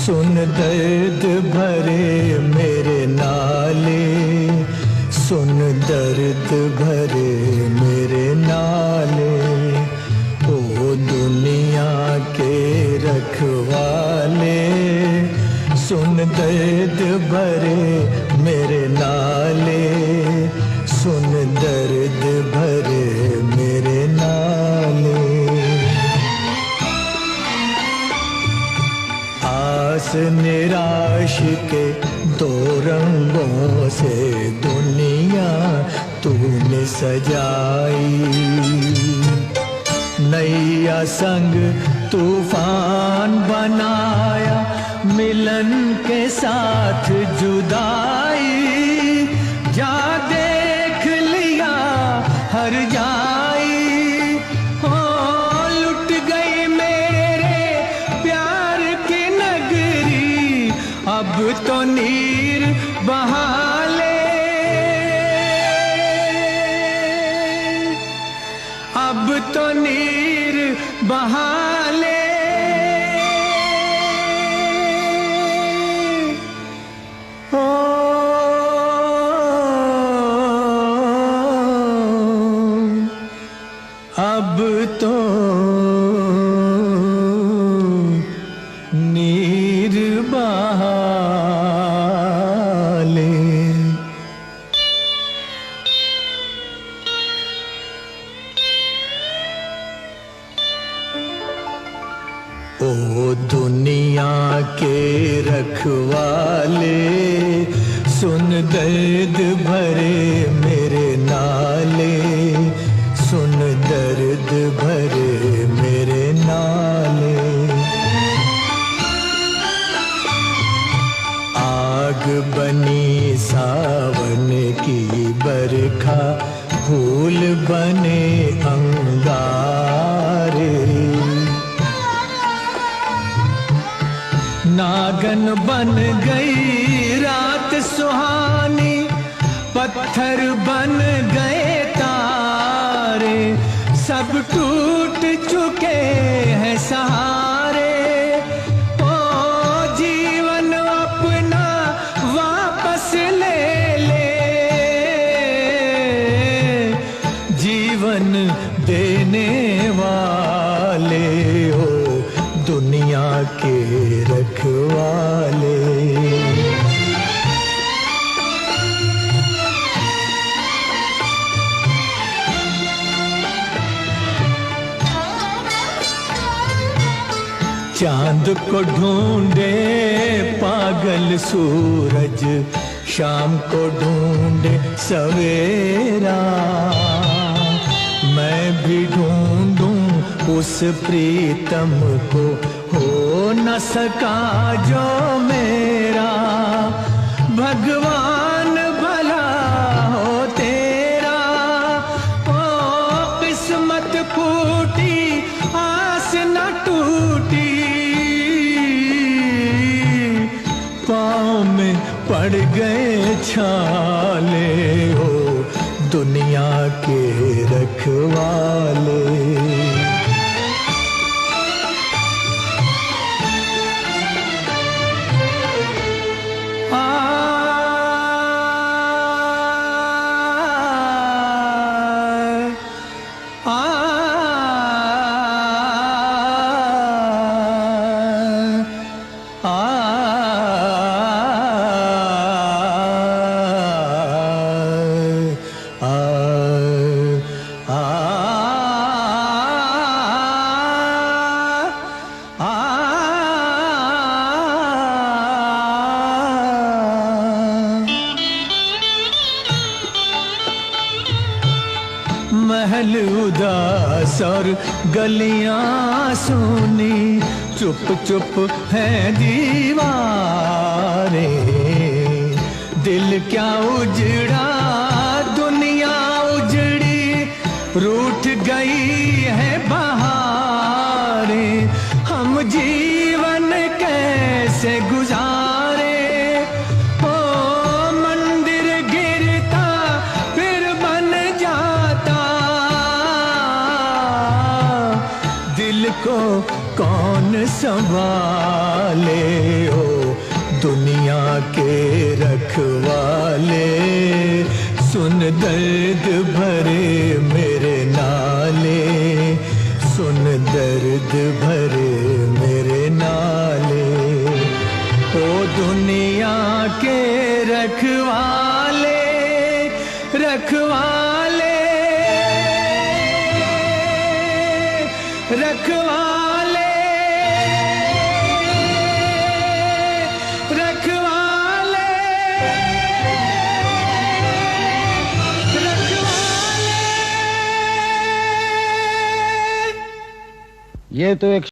सुन दर्द भरे मेरे नाले, सुन दर्द भरे मेरे नाले। ओ दुनिया के रखवाले, सुन दर्द भरे मेरे नाले, सुन दर्द भरे मेरे नाले। आस निराश के दो रंगों से दुनिया तूने सजाई, नैया संग तूफान बनाया, मिलन के साथ जुदाई। जा देख लिया हर जाई, हो लुट गई मेरे प्यार की नगरी। अब तो नीर बहा ले, अब तो नीर बहा ले। अब तो नीर बहा ले। ओ दुनिया के रखवाले, सुन दर्द भरे मेरे नाले, सुन दर्द भरे मेरे नाले। आग बनी सावन की बरखा, फूल बने अंगारे। नागन बन गई रात सुहानी, पत्थर बन गए तारे। सब टूट चुके हैं सहारे, ओ जीवन अपना वापस ले ले। जीवन देने वाले हो दुनिया के रखवाले। चांद को ढूंढे पागल सूरज, शाम को ढूंढे सवेरा। मैं भी ढूंढूं उस प्रीतम को, हो न सका जो मेरा। भगवान भला हो तेरा, ओ किस्मत फूटी आस न टूटी। पाँव में पड़ गए छाले, हो दुनिया के रखवाले। महल उदास और गलियां सुनी, चुप चुप है दीवारें। दिल क्या उजड़ा दुनिया उजड़ी, रूठ गई है बहारें। हम जीवन कैसे गुजारे, ओ मंदिर गिरता फिर बन जाता। दिल को कौन संभाले ओ दुनिया के रखवाले, सुन दर्द भरे मेरे नाले, सुन दर्द भरे मेरे नाले। ओ दुनिया के रखवाले, रखवाले, रखवाले, रखवाले, रखवाले। ये तो एक